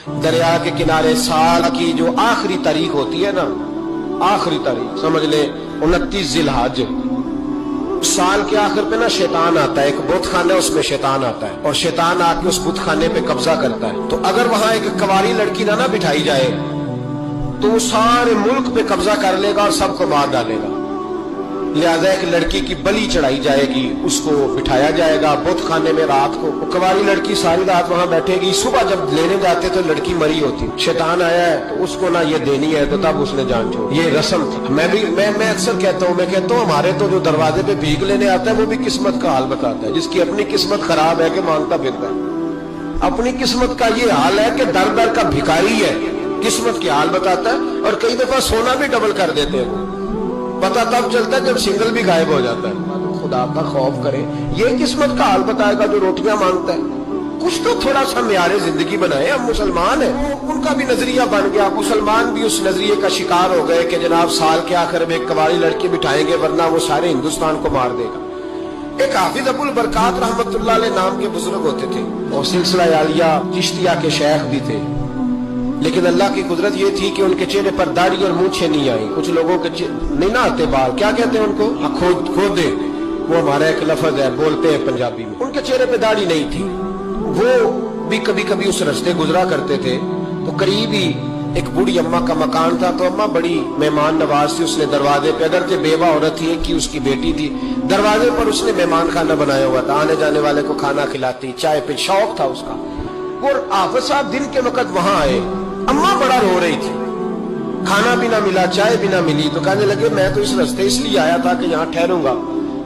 دریا کے کنارے سال کی جو آخری تاریخ ہوتی ہے نا، آخری تاریخ سمجھ لیں 29 ذی الحج، سال کے آخر پہ نا شیطان آتا ہے، ایک بت خانہ ہے، اس میں شیطان آتا ہے اور شیطان آ کے اس بت خانے پہ قبضہ کرتا ہے۔ تو اگر وہاں ایک کنواری لڑکی نہ بٹھائی جائے تو وہ سارے ملک پہ قبضہ کر لے گا اور سب کو مار ڈالے گا۔ لہذا ایک لڑکی کی بلی چڑھائی جائے گی، اس کو بٹھایا جائے گا بت خانے میں رات کو، وہ کنواری لڑکی ساری رات وہاں بیٹھے گی، صبح جب لینے جاتے تو لڑکی مری ہوتی، شیطان آیا ہے تو اس کو نہ یہ دینی ہے تو تب اس نے جان چھوڑی۔ یہ رسم تھی۔ میں اکثر کہتا ہوں ہمارے تو جو دروازے پہ بھیک لینے آتا ہے وہ بھی قسمت کا حال بتاتا ہے، جس کی اپنی قسمت خراب ہے کہ مانگتا پھرتا ہے۔ اپنی قسمت کا یہ حال ہے کہ در در کا بھکاری ہے، قسمت کے حال بتاتا ہے، اور کئی دفعہ سونا بھی ڈبل کر دیتے ہیں، پتہ تب چلتا ہے جب سنگل بھی غائب ہو جاتا ہے۔ خدا کا خوف کرے، یہ قسمت کا حال بتائے گا جو روٹیاں مانگتا ہے۔ کچھ تو تھوڑا سا معیار زندگی بنائے، ہم مسلمان ہیں، ان کا بھی نظریہ بن گیا، مسلمان بھی اس نظریے کا شکار ہو گئے کہ جناب سال کے آخر میں ایک کنواری لڑکی بٹھائیں گے ورنہ وہ سارے ہندوستان کو مار دے گا۔ ایک حافظ ابو البرکات رحمت اللہ علیہ نام کے بزرگ ہوتے تھے، اور سلسلہ عالیہ چشتیہ کے شیخ بھی تھے، لیکن اللہ کی قدرت یہ تھی کہ ان کے چہرے پر داڑھی اور مونچھیں نہیں آئی۔ کچھ لوگوں کے نہیں نہ آتے بال، کیا کہتے ہیں ان کو؟ کھودے، وہ ہمارا ایک لفظ ہے، بولتے ہیں پنجابی میں۔ ان کے چہرے پہ داڑھی نہیں تھی، وہ بھی کبھی کبھی اس رستے گزرا کرتے تھے تو قریب ہی ایک بوڑھی اماں کا مکان تھا، تو اماں بڑی مہمان نواز تھی، اس نے دروازے پہ، اگرچہ بیوہ عورت تھی کہ اس کی بیٹی تھی، دروازے پر اس نے مہمان خانہ بنایا ہوا تھا، آنے جانے والے کو کھانا کھلاتی، چائے پہ شوق تھا اس کا۔ اور حافظ صاحب دن کے وقت وہاں آئے، اماں بڑا رو رہی تھی، کھانا بھی نہ ملا، چائے بھی نہ ملی، تو کہنے لگے میں تو اس رستے اس لیے آیا تھا کہ یہاں ٹھہروں گا،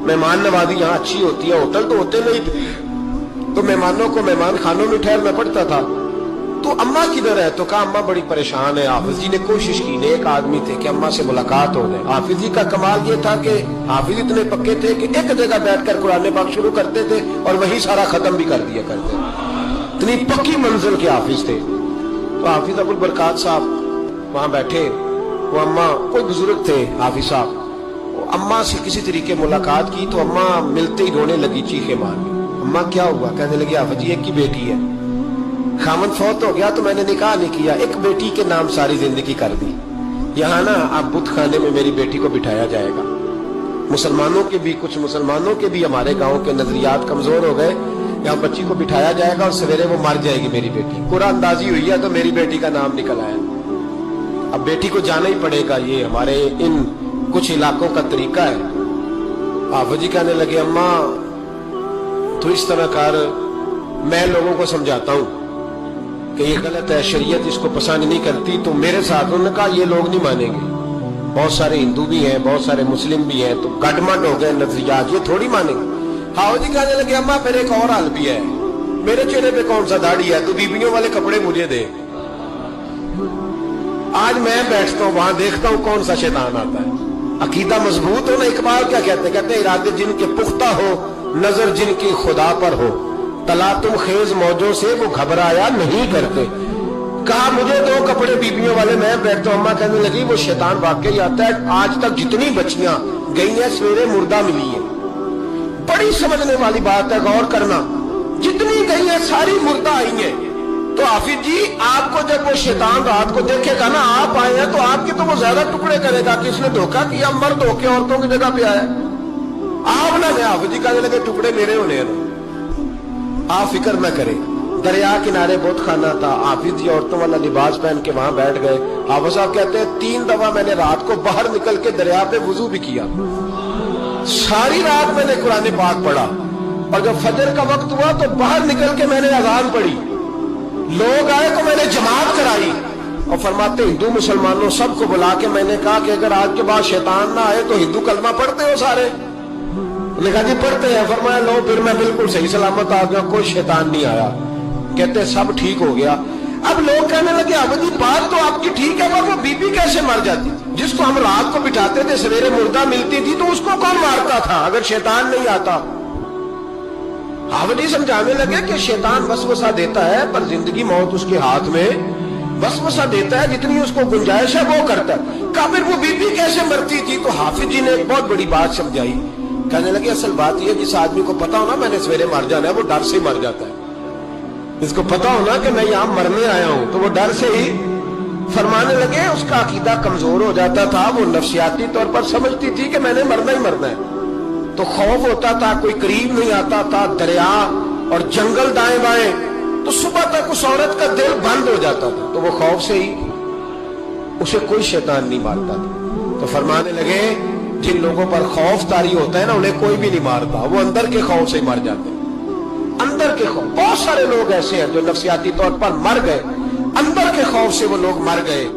مہمان نوازی یہاں اچھی ہوتی ہے، ہوٹل تو ہوتے نہیں تھے تو مہمانوں کو مہمان خانوں میں ٹھہرنا پڑتا تھا۔ تو اماں کدھر ہے؟ تو کہا اماں بڑی پریشان ہے۔ حافظ جی نے کوشش کی، ایک آدمی تھے کہ اماں سے ملاقات ہو جائے۔ حافظ جی کا کمال یہ تھا کہ حافظ اتنے پکے تھے کہ ایک جگہ بیٹھ کر قرآن پاک شروع کرتے تھے اور وہی سارا ختم بھی کر دیا کرتے، اتنی پکی منزل کے حافظ تھے۔ تو حافظ ابو البرکات صاحب وہاں بیٹھے، وہ اماں کوئی بزرگ تھے حافظ صاحب، وہ اماں سے کسی طریقے ملاقات کی تو اماں ملتے ہی رونے لگی، چیخے مار کے۔ اماں کیا ہوا؟ کہنے لگی حافظ جی ایک کی بیٹی ہے، خامن فوت ہو گیا تو میں نے نکاح نہیں کیا، ایک بیٹی کے نام ساری زندگی کر دی، یہاں نا اب بت خانے میں میری بیٹی کو بٹھایا جائے گا۔ مسلمانوں کے بھی، کچھ مسلمانوں کے بھی ہمارے گاؤں کے نظریات کمزور ہو گئے، یہاں بچی کو بٹھایا جائے گا اور سویرے وہ مر جائے گی میری بیٹی، قرآن اندازی ہوئی ہے تو میری بیٹی کا نام نکل آیا، اب بیٹی کو جانا ہی پڑے گا، یہ ہمارے ان کچھ علاقوں کا طریقہ ہے۔ حافظ جی کہنے لگے اماں تو اس طرح کر، میں لوگوں کو سمجھاتا ہوں کہ یہ غلط ہے، شریعت اس کو پسند نہیں کرتی، تو میرے ساتھ انہوں نے کہا یہ لوگ نہیں مانیں گے، بہت سارے ہندو بھی ہیں، بہت سارے مسلم بھی ہیں، تو گڈمڈ ہو گئے نظریات، یہ تھوڑی مانیں گے۔ ہاؤ جی کہنے لگے اماں پھر ایک اور حال بھی ہے، میرے چہرے پہ کون سا داڑھی ہے، تو بیویوں والے کپڑے مجھے دے، آج میں بیٹھتا ہوں وہاں دیکھتا ہوں کون سا شیطان آتا ہے۔ عقیدہ مضبوط ہو نا، اقبال کیا کہتے ہیں ارادے جن کے پختہ ہو، نظر جن کی خدا پر ہو، تلاطم خیز موجوں سے وہ گھبرایا نہیں کرتے۔ کہا مجھے دو کپڑے بیویوں والے، میں بیٹھتا ہوں، اماں کہنے لگی وہ شیطان واقعی آتا ہے، آج تک جتنی بچیاں گئی ہیں سویرے مردہ ملی ہیں، بڑی سمجھنے والی بات ہے، غور کرنا، جتنی گئی ہیں ساری مردہ آئی ہیں۔ تو حافظ جی آپ کو جب وہ شیطان رات کو دیکھے گا نا آپ آئے ہیں تو آپ کے تو وہ زیادہ ٹکڑے کرے گا کہ اس نے دھوکہ کیا، مرد ہو کے عورتوں کی جگہ پہ آیا آپ نہ دیں۔ حافظ جی کہنے لگے ٹکڑے میرے ہونے ہیں، آپ فکر نہ کریں۔ دریا کنارے بت خانہ تھا، حافظ جی عورتوں والا لباس پہن کے وہاں بیٹھ گئے۔ حافظ صاحب کہتے ہیں 3 دفعہ میں نے رات کو باہر نکل کے دریا پہ وضو بھی کیا، ساری رات میں نے قرآن پاک پڑھا، اور جب فجر کا وقت ہوا تو باہر نکل کے میں نے اذان پڑھی، لوگ آئے تو میں نے جماعت کرائی، اور فرماتے ہندو مسلمانوں سب کو بلا کے میں نے کہا کہ اگر آج کے بعد شیطان نہ آئے تو ہندو کلمہ پڑھتے ہو سارے؟ لکھا جی پڑھتے ہیں۔ فرمایا لو پھر میں بالکل صحیح سلامت آ گیا، کوئی شیطان نہیں آیا، کہتے سب ٹھیک ہو گیا۔ اب لوگ کہنے لگے اب جی بات تو آپ کی ٹھیک ہے، پر وہ بی بی کیسے مر جاتی جس کو ہم رات کو بٹھاتے تھے سویرے مردہ ملتی تھی، تو اس کو کون مارتا تھا اگر شیطان نہیں آتا؟ حافظ سمجھانے لگے کہ شیطان وسوسہ دیتا ہے پر زندگی موت اس کے ہاتھ میں، وسوسہ دیتا ہے جتنی اس کو گنجائش ہے وہ کرتا ہے۔ کہا پھر وہ بی بی کیسے مرتی تھی؟ تو حافظ جی نے ایک بہت بڑی بات سمجھائی، کہنے لگے اصل بات یہ جس آدمی کو پتا ہو نا میں نے سویرے مر جانا ہے وہ ڈر سے مر جاتا ہے، اس کو پتا ہونا کہ میں یہاں مرنے آیا ہوں، تو وہ ڈر سے ہی فرمانے لگے. اس کا عقیدہ کمزور ہو جاتا تھا، وہ نفسیاتی طور پر سمجھتی تھی کہ میں نے مرنا ہی مرنا ہے، تو خوف ہوتا تھا، کوئی قریب نہیں آتا تھا، دریا اور جنگل دائیں بائیں، تو صبح تک اس عورت کا دل بند ہو جاتا تھا، تو وہ خوف سے ہی اسے کوئی شیطان نہیں مارتا تھا. تو فرمانے لگے جن لوگوں پر خوف طاری ہوتا ہے نا انہیں کوئی بھی نہیں مارتا، وہ اندر کے خوف سے ہی مر جاتے ہیں. اندر کے خوف، بہت سارے لوگ ایسے ہیں جو نفسیاتی طور پر مر گئے، اندر کے خوف سے وہ لوگ مر گئے.